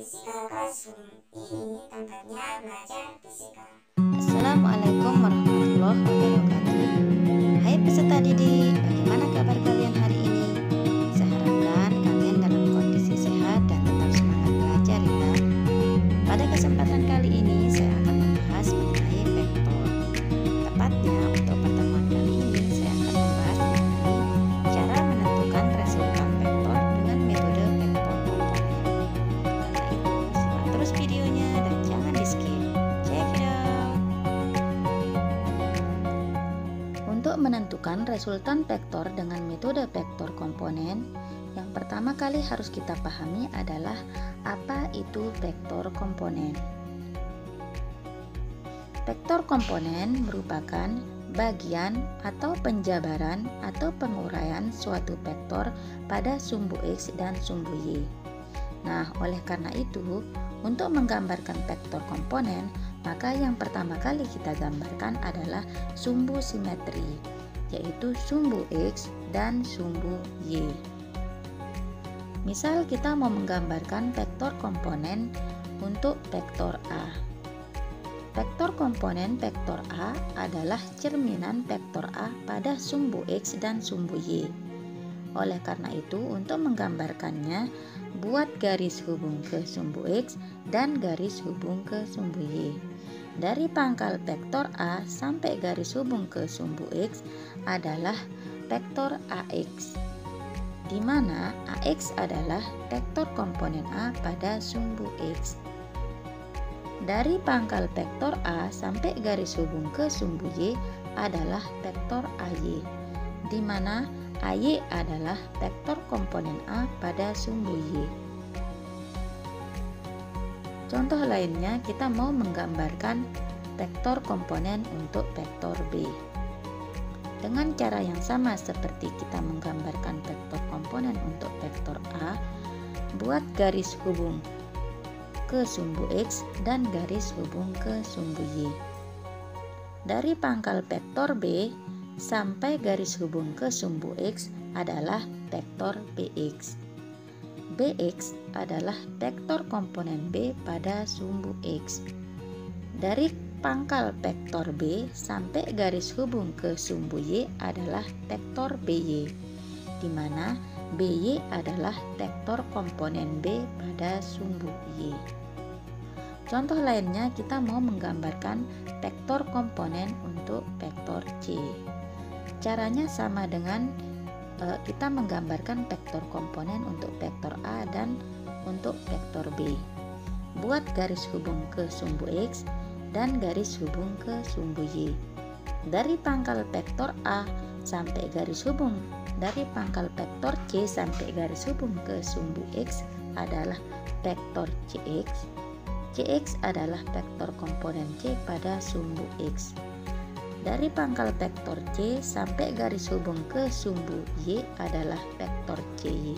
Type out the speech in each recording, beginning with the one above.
Assalamualaikum warahmatullahi wabarakatuh. Hai peserta didik, bagaimana kabar kalian hari ini? Saya harapkan kalian dalam kondisi sehat dan tetap semangat belajar ya. Pada kesempatan kali ini saya akan membahas mengenai vektor. Tepatnya untuk pertemuan kali ini saya akan membahas mengenai cara menentukan resultan vektor dengan metode vektor komponen. Karena itu simak terus videonya dan jangan di skip. Check it out. Untuk menentukan resultan vektor dengan metode vektor komponen, yang pertama kali harus kita pahami adalah apa itu vektor komponen. Vektor komponen merupakan bagian atau penjabaran atau penguraian suatu vektor pada sumbu X dan sumbu Y. Nah, oleh karena itu, untuk menggambarkan vektor komponen, maka yang pertama kali kita gambarkan adalah sumbu simetri, yaitu sumbu X dan sumbu Y. Misal kita mau menggambarkan vektor komponen untuk vektor A. Vektor komponen vektor A adalah cerminan vektor A pada sumbu X dan sumbu Y. Oleh karena itu, untuk menggambarkannya, buat garis hubung ke sumbu X dan garis hubung ke sumbu Y. Dari pangkal vektor A sampai garis hubung ke sumbu X adalah vektor AX, di mana AX adalah vektor komponen A pada sumbu X. Dari pangkal vektor A sampai garis hubung ke sumbu Y adalah vektor AY, di mana AY adalah vektor komponen A pada sumbu Y. Contoh lainnya, kita mau menggambarkan vektor komponen untuk vektor B. Dengan cara yang sama seperti kita menggambarkan vektor komponen untuk vektor A, buat garis hubung ke sumbu X dan garis hubung ke sumbu Y. Dari pangkal vektor B sampai garis hubung ke sumbu X adalah vektor BX. BX adalah vektor komponen B pada sumbu X. Dari pangkal vektor B sampai garis hubung ke sumbu Y adalah vektor BY, di mana BY adalah vektor komponen B pada sumbu Y. Contoh lainnya, kita mau menggambarkan vektor komponen untuk vektor C. Caranya sama dengan kita menggambarkan vektor komponen untuk vektor A dan untuk vektor B. Buat garis hubung ke sumbu X dan garis hubung ke sumbu Y. Dari pangkal vektor A sampai garis hubung dari pangkal vektor C sampai garis hubung ke sumbu X adalah vektor CX. CX adalah vektor komponen C pada sumbu X. Dari pangkal vektor C sampai garis hubung ke sumbu Y adalah vektor CY.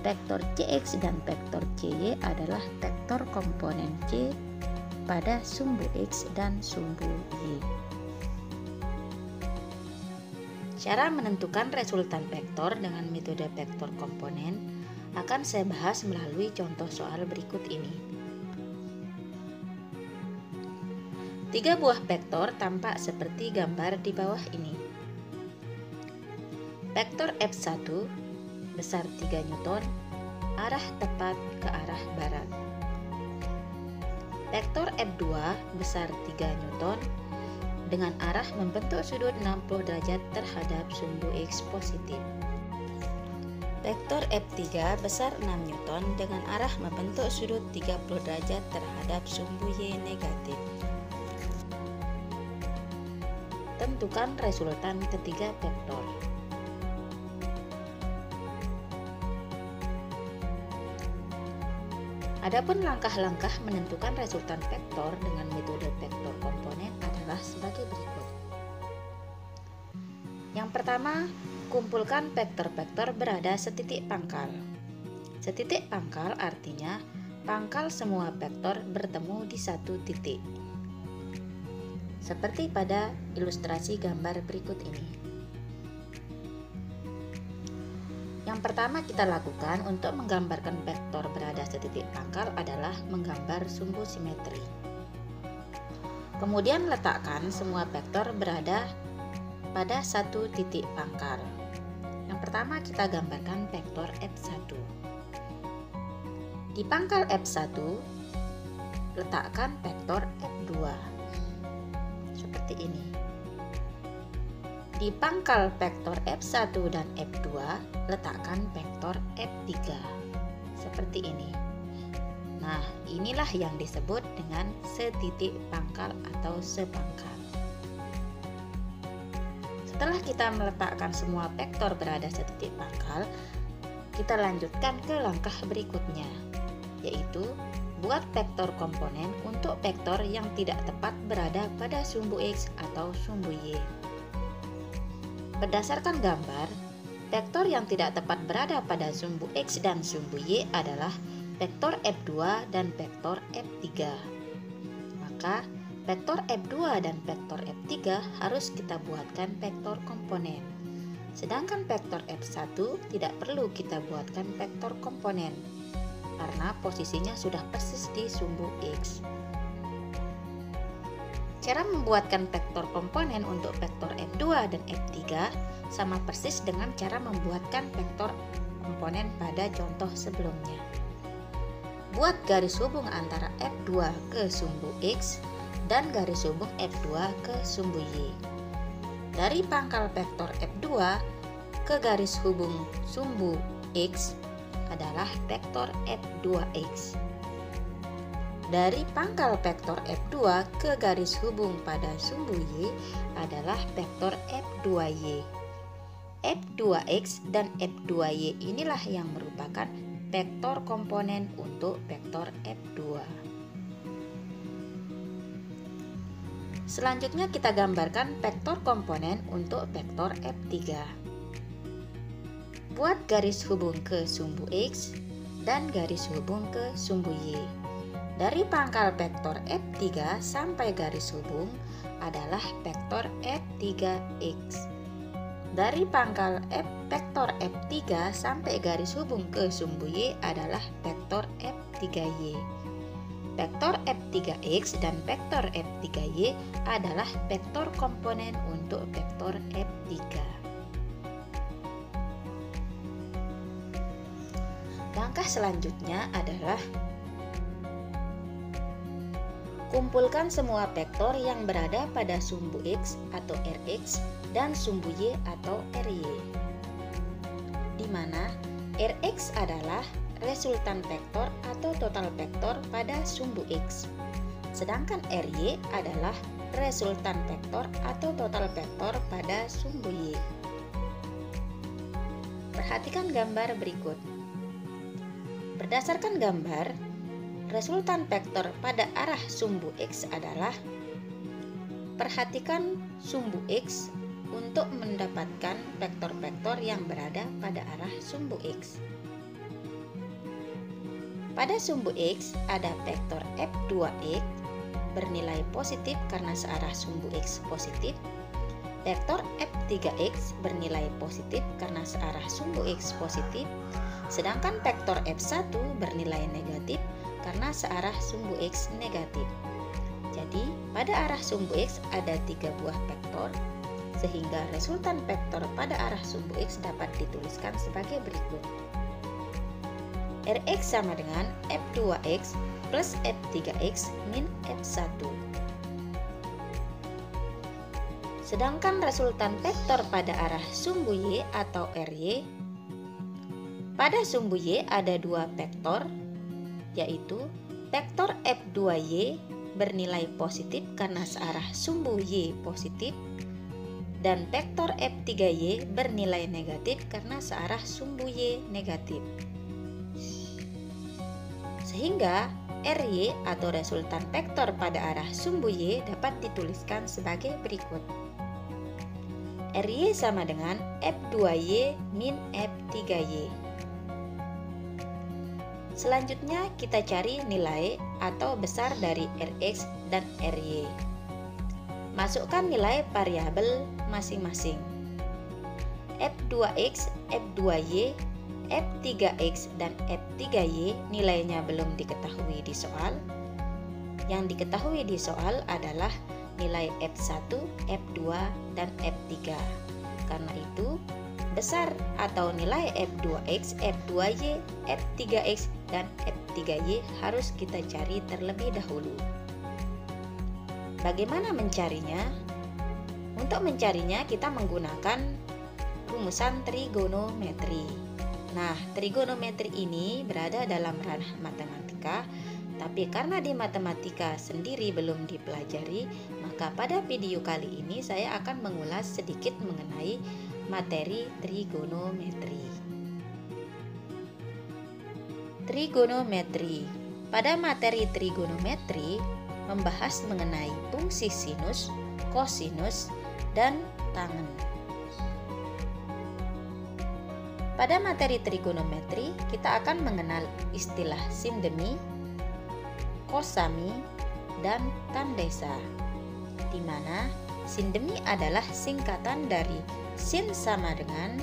Vektor CX dan vektor CY adalah vektor komponen C pada sumbu X dan sumbu Y. Cara menentukan resultan vektor dengan metode vektor komponen akan saya bahas melalui contoh soal berikut ini. 3 buah vektor tampak seperti gambar di bawah ini. Vektor F1 besar 3 Newton, arah tepat ke arah barat. Vektor F2 besar 3 Newton dengan arah membentuk sudut 60 derajat terhadap sumbu X positif. Vektor F3 besar 6 Newton dengan arah membentuk sudut 30 derajat terhadap sumbu Y negatif. Tentukan resultan ketiga vektor. Adapun langkah-langkah menentukan resultan vektor dengan metode vektor komponen adalah sebagai berikut. Yang pertama, kumpulkan vektor-vektor berada setitik pangkal. Setitik pangkal artinya pangkal semua vektor bertemu di satu titik. Seperti pada ilustrasi gambar berikut ini. Yang pertama kita lakukan untuk menggambarkan vektor berada setitik setitik pangkal adalah menggambar sumbu simetri. Kemudian letakkan semua vektor berada pada satu titik pangkal. Yang pertama kita gambarkan vektor F1. Di pangkal F1 letakkan vektor F2 seperti ini. Di pangkal vektor F1 dan F2 letakkan vektor F3 seperti ini. Nah, inilah yang disebut dengan setitik pangkal atau sepangkal. Setelah kita meletakkan semua vektor berada setitik pangkal, kita lanjutkan ke langkah berikutnya, yaitu buat vektor komponen untuk vektor yang tidak tepat berada pada sumbu X atau sumbu Y. Berdasarkan gambar, vektor yang tidak tepat berada pada sumbu X dan sumbu Y adalah vektor F2 dan vektor F3. Maka vektor F2 dan vektor F3 harus kita buatkan vektor komponen. Sedangkan vektor F1 tidak perlu kita buatkan vektor komponen karena posisinya sudah persis di sumbu X. Cara membuatkan vektor komponen untuk vektor F2 dan F3 sama persis dengan cara membuatkan vektor komponen pada contoh sebelumnya. Buat garis hubung antara F2 ke sumbu X dan garis hubung F2 ke sumbu Y. Dari pangkal vektor F2 ke garis hubung sumbu X adalah vektor F2X. Dari pangkal vektor F2 ke garis hubung pada sumbu Y adalah vektor F2Y. F2X dan F2Y inilah yang merupakan vektor komponen untuk vektor F2. Selanjutnya kita gambarkan vektor komponen untuk vektor F3. Buat garis hubung ke sumbu X dan garis hubung ke sumbu Y. Dari pangkal vektor F3 sampai garis hubung adalah vektor F3X. Dari pangkal vektor F3 sampai garis hubung ke sumbu Y adalah vektor F3Y. Vektor F3X dan vektor F3Y adalah vektor komponen untuk vektor F3. Langkah selanjutnya adalah kumpulkan semua vektor yang berada pada sumbu X atau Rx dan sumbu Y atau Ry, di mana Rx adalah resultan vektor atau total vektor pada sumbu X, sedangkan Ry adalah resultan vektor atau total vektor pada sumbu Y. Perhatikan gambar berikut. Berdasarkan gambar, resultan vektor pada arah sumbu X adalah, perhatikan sumbu X untuk mendapatkan vektor-vektor yang berada pada arah sumbu X. Pada sumbu X ada vektor F2X bernilai positif karena searah sumbu X positif, vektor F3X bernilai positif karena searah sumbu X positif, sedangkan vektor F1 bernilai negatif karena searah sumbu X negatif. Jadi, pada arah sumbu X ada 3 buah vektor, sehingga resultan vektor pada arah sumbu X dapat dituliskan sebagai berikut. Rx sama dengan F2X plus F3X min F1. Sedangkan resultan vektor pada arah sumbu Y atau Ry, pada sumbu Y ada 2 vektor, yaitu vektor F2Y bernilai positif karena searah sumbu Y positif, dan vektor F3Y bernilai negatif karena searah sumbu Y negatif. Sehingga Ry atau resultan vektor pada arah sumbu Y dapat dituliskan sebagai berikut. Ry sama dengan F2Y min F3Y. Selanjutnya kita cari nilai atau besar dari Rx dan Ry. Masukkan nilai variabel masing-masing. F2X, F2Y, F3X dan F3Y nilainya belum diketahui di soal. Yang diketahui di soal adalah nilai F1, F2, dan F3. Karena itu, besar atau nilai F2X, F2Y, F3X, dan F3Y harus kita cari terlebih dahulu. Bagaimana mencarinya? Untuk mencarinya kita menggunakan rumusan trigonometri. Nah, trigonometri ini berada dalam ranah matematika, tapi karena di matematika sendiri belum dipelajari, maka pada video kali ini saya akan mengulas sedikit mengenai materi trigonometri. Trigonometri. Pada materi trigonometri membahas mengenai fungsi sinus, kosinus, dan tangen. Pada materi trigonometri, kita akan mengenal istilah sindemi, kosami, dan tandesa, di mana sindemi adalah singkatan dari sin sama dengan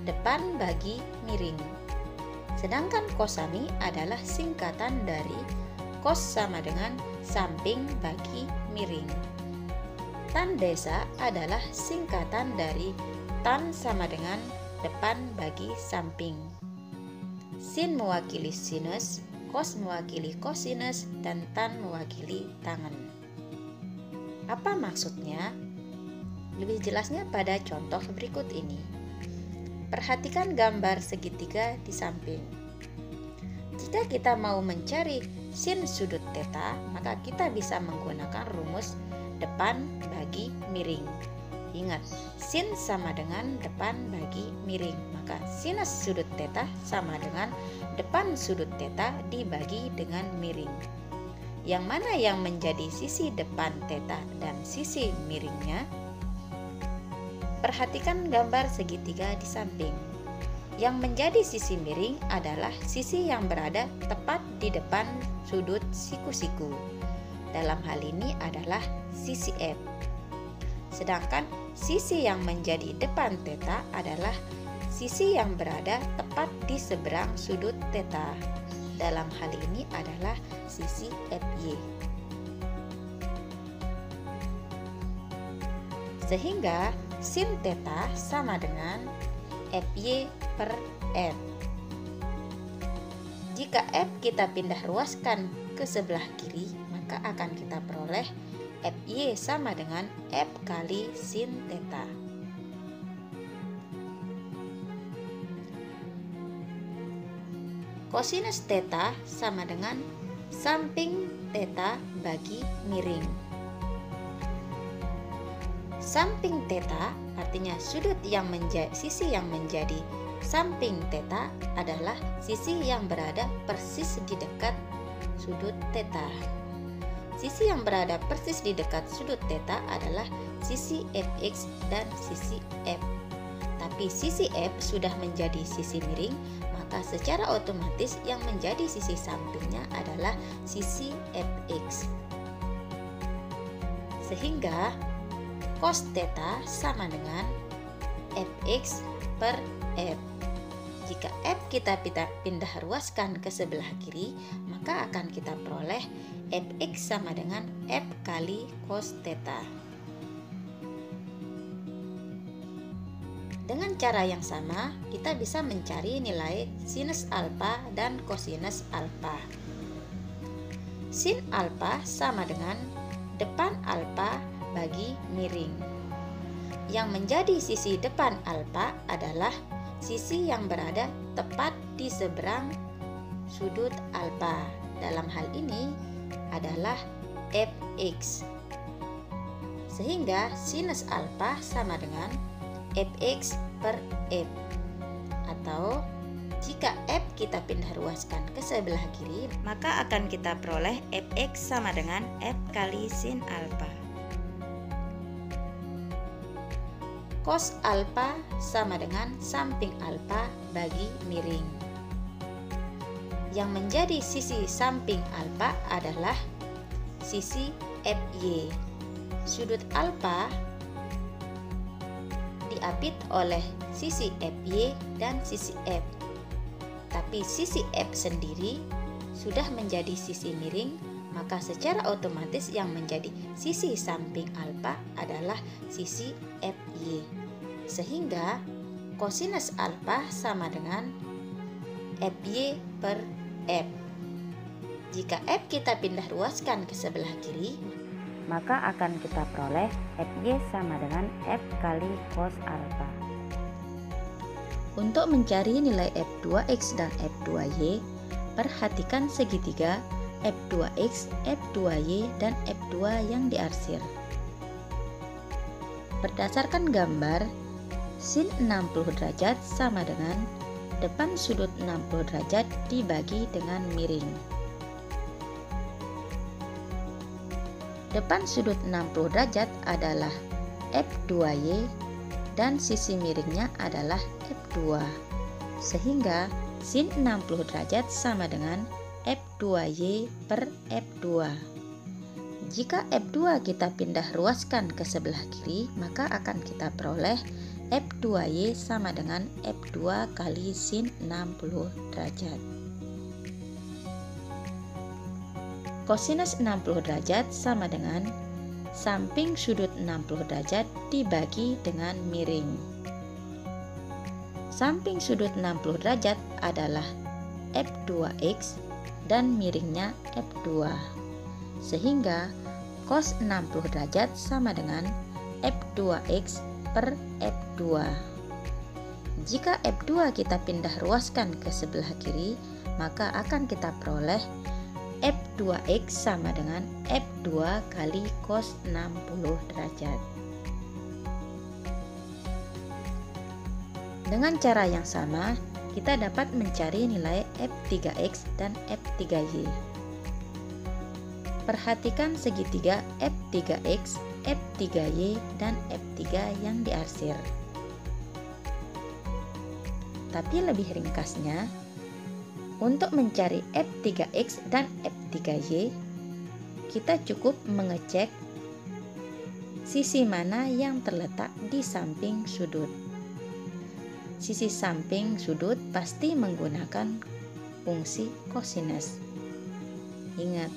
depan bagi miring. Sedangkan kosami adalah singkatan dari kos sama dengan samping bagi miring. Tandesa adalah singkatan dari tan sama dengan depan bagi samping. Sin mewakili sinus, kos mewakili kosinus, dan tan mewakili tangen. Apa maksudnya? Lebih jelasnya pada contoh berikut ini. Perhatikan gambar segitiga di samping. Jika kita mau mencari sin sudut theta, maka kita bisa menggunakan rumus depan bagi miring. Ingat, sin sama dengan depan bagi miring, maka sinus sudut theta sama dengan depan sudut theta dibagi dengan miring. Yang mana yang menjadi sisi depan theta dan sisi miringnya? Perhatikan gambar segitiga di samping. Yang menjadi sisi miring adalah sisi yang berada tepat di depan sudut siku-siku. Dalam hal ini adalah sisi F. Sedangkan sisi yang menjadi depan theta adalah sisi yang berada tepat di seberang sudut theta. Dalam hal ini adalah sisi FY. Sehingga sin theta sama dengan FY per F. Jika F kita pindah ruaskan ke sebelah kiri, maka akan kita peroleh FY sama dengan F kali sin theta. Kosinus theta sama dengan samping theta bagi miring. Samping theta artinya sisi yang menjadi samping theta adalah sisi yang berada persis di dekat sudut theta. Sisi yang berada persis di dekat sudut theta adalah sisi Fx dan sisi F. Tapi sisi F sudah menjadi sisi miring, maka secara otomatis yang menjadi sisi sampingnya adalah sisi Fx. Sehingga cos theta sama dengan Fx per F. Jika F kita pindah ruaskan ke sebelah kiri, maka akan kita peroleh Fx sama dengan F kali cos theta. Dengan cara yang sama, kita bisa mencari nilai sinus alfa dan kosinus alfa. Sin alfa sama dengan depan alfa bagi miring. Yang menjadi sisi depan alfa adalah sisi yang berada tepat di seberang sudut alfa. Dalam hal ini adalah Fx. Sehingga sinus alfa sama dengan Fx per F. Atau jika F kita pindah ruaskan ke sebelah kiri, maka akan kita peroleh Fx sama dengan F kali sin alfa. Cos alfa sama dengan samping alfa bagi miring. Yang menjadi sisi samping alfa adalah sisi FY. Sudut alfa diapit oleh sisi FY dan sisi F. tapi sisi F sendiri sudah menjadi sisi miring, maka secara otomatis yang menjadi sisi samping alfa adalah sisi FY. Sehingga kosinus alfa sama dengan FY per F. Jika F kita pindah ruaskan ke sebelah kiri, maka akan kita peroleh FY sama dengan F kali cos alfa. Untuk mencari nilai F2X dan F2Y, perhatikan segitiga F2X, F2Y, dan F2 yang diarsir. Berdasarkan gambar, sin 60 derajat sama dengan depan sudut 60 derajat dibagi dengan miring. Depan sudut 60 derajat adalah F2Y dan sisi miringnya adalah F2. Sehingga sin 60 derajat sama dengan F2Y per F2. Jika F2 kita pindah ruaskan ke sebelah kiri, maka akan kita peroleh F2Y sama dengan F2 kali sin 60 derajat. Kosinus 60 derajat sama dengan samping sudut 60 derajat dibagi dengan miring. Samping sudut 60 derajat adalah F2X dan miringnya F2. Sehingga cos 60 derajat sama dengan F2X per F2. Jika F2 kita pindah ruaskan ke sebelah kiri, maka akan kita peroleh F2X sama dengan F2 kali cos 60 derajat. Dengan cara yang sama, kita dapat mencari nilai F3X dan F3Y. Perhatikan segitiga F3X, F3Y, dan F3 yang diarsir. Tapi lebih ringkasnya, untuk mencari F3X dan F3Y, kita cukup mengecek sisi mana yang terletak di samping sudut. Sisi samping sudut pasti menggunakan fungsi kosinus. Ingat,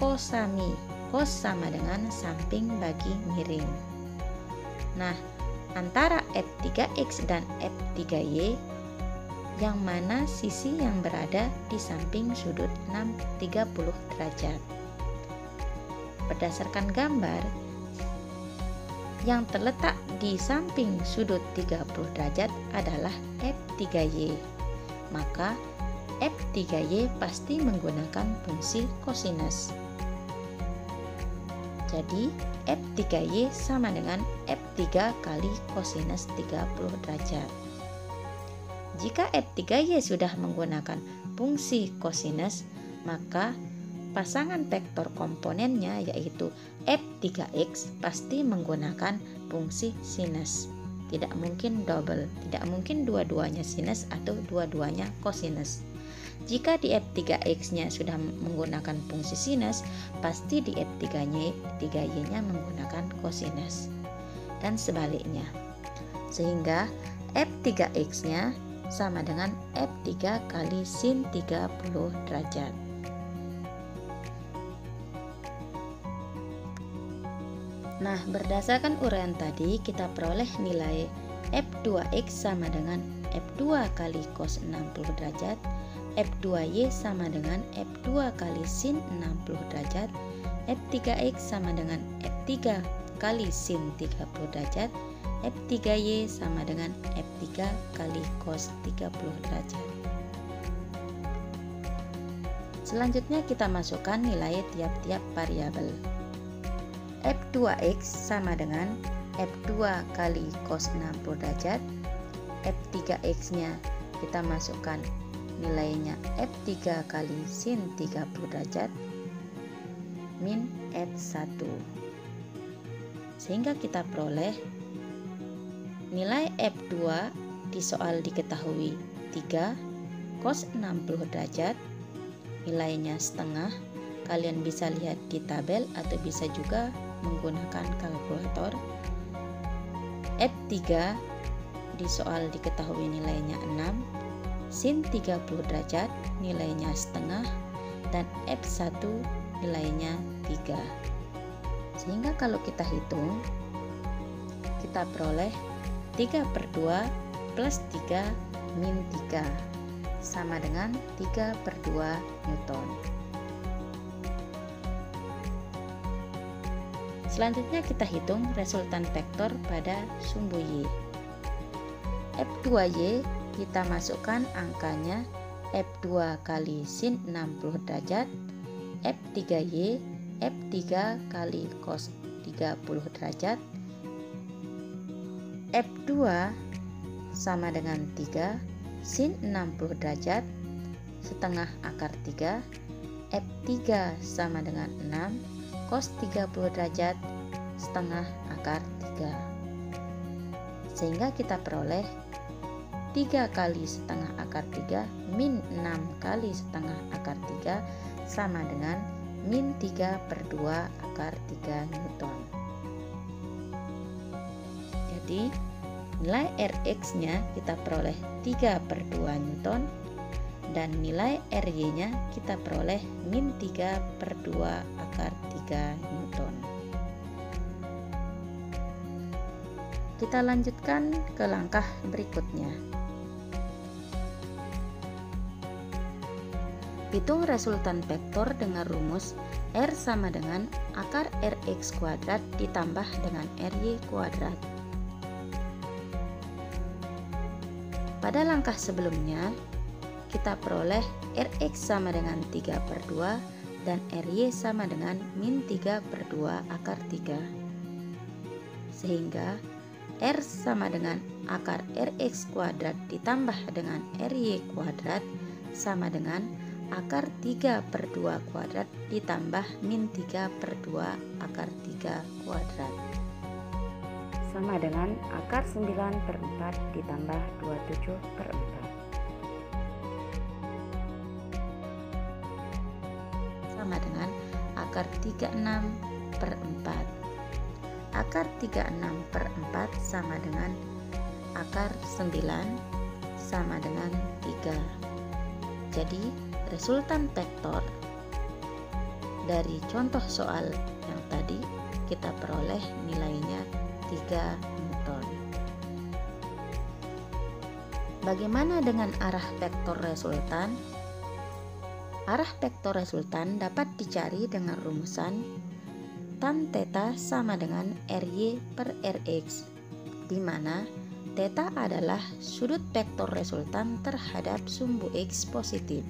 kosami, cos sama dengan samping bagi miring. Nah, antara F3X dan F3Y, yang mana sisi yang berada di samping sudut 30 derajat. Berdasarkan gambar, yang terletak di samping sudut 30 derajat adalah F3Y. Maka F3Y pasti menggunakan fungsi kosinus. Jadi F3Y sama dengan F3 kali kosinus 30 derajat. Jika F3Y sudah menggunakan fungsi kosinus, maka pasangan vektor komponennya yaitu F3X pasti menggunakan fungsi sinus. Tidak mungkin double, tidak mungkin dua-duanya sinus atau dua-duanya kosinus. Jika di F3X-nya sudah menggunakan fungsi sinus, pasti di F3Y-nya menggunakan kosinus. Dan sebaliknya. Sehingga F3X-nya sama dengan F3 kali sin 30 derajat. Nah, berdasarkan uraian tadi, kita peroleh nilai F2X sama dengan F2 kali cos 60 derajat, F2Y sama dengan F2 kali sin 60 derajat, F3X sama dengan F3 kali sin 30 derajat, F3Y sama dengan F3 kali cos 30 derajat. Selanjutnya kita masukkan nilai tiap-tiap variabel. F2X sama dengan F2 kali cos 60 derajat. F3X-nya kita masukkan nilainya F3 kali sin 30 derajat min F1. Sehingga kita peroleh nilai F2 di soal diketahui 3 cos 60 derajat, nilainya setengah. Kalian bisa lihat di tabel atau bisa juga menggunakan kalkulator. F3 di soal diketahui nilainya 6, sin 30 derajat nilainya setengah, dan F1 nilainya 3. Sehingga kalau kita hitung, kita peroleh 3/2 plus 3 min 3 sama dengan 3/2 Newton. Selanjutnya kita hitung resultan vektor pada sumbu Y. F2Y kita masukkan angkanya F2 kali sin 60 derajat, F3Y, F3 kali cos 30 derajat, F2 sama dengan 3 sin 60 derajat setengah akar 3, F3 sama dengan 6 cos 30 derajat setengah akar 3. Sehingga kita peroleh 3 kali setengah akar 3 min 6 kali setengah akar 3 sama dengan min 3/2 akar 3 Newton. Jadi nilai Rx nya kita peroleh 3/2 Newton, dan nilai Ry nya kita peroleh min 3/2 akar 3 Newton. Kita lanjutkan ke langkah berikutnya. Hitung resultan vektor dengan rumus R sama dengan akar Rx kuadrat ditambah dengan Ry kuadrat. Pada langkah sebelumnya, kita peroleh Rx sama dengan 3/2 dan Ry sama dengan min 3/2 akar 3. Sehingga R sama dengan akar Rx kuadrat ditambah dengan Ry kuadrat sama dengan akar 3/2 kuadrat ditambah min 3/2 akar 3 kuadrat. Sama dengan akar 9/4 ditambah 27/4. Sama dengan akar 36/4. Akar 36/4 sama dengan akar 9 sama dengan 3. Jadi resultan vektor dari contoh soal yang tadi kita peroleh nilainya 3 Newton. Bagaimana dengan arah vektor resultan? Arah vektor resultan dapat dicari dengan rumusan tan theta sama dengan Ry per Rx, di mana theta adalah sudut vektor resultan terhadap sumbu X positif.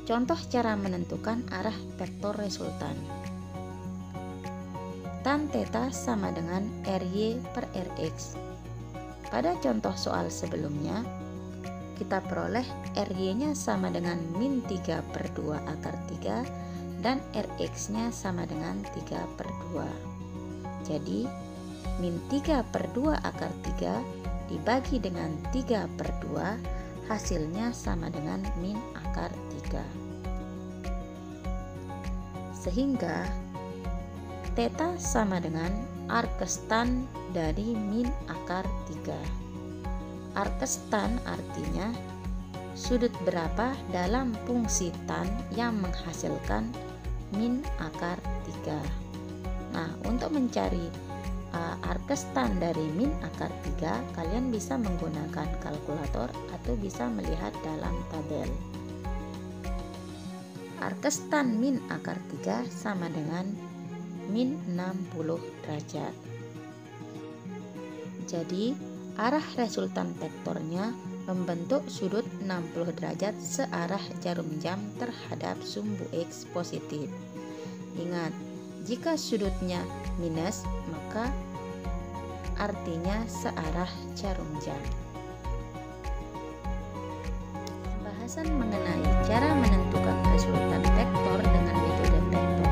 Contoh cara menentukan arah vektor resultan. Tan theta sama dengan Ry per Rx. Pada contoh soal sebelumnya, kita peroleh Ry-nya sama dengan min 3/2 akar 3 dan Rx-nya sama dengan 3/2. Jadi, min 3/2 akar 3 dibagi dengan 3/2, hasilnya sama dengan min akar 3. Sehingga, theta sama dengan arkestan dari min akar 3. Arkestan artinya sudut berapa dalam fungsi tan yang menghasilkan min akar 3. Nah, untuk mencari arkestan dari min akar 3, kalian bisa menggunakan kalkulator atau bisa melihat dalam tabel. Arkestan min akar 3 sama dengan min 60 derajat. Jadi, arah resultan vektornya membentuk sudut 60 derajat searah jarum jam terhadap sumbu X positif. Ingat, jika sudutnya minus, maka artinya searah jarum jam. Pembahasan mengenai cara menentukan resultan vektor dengan metode vektor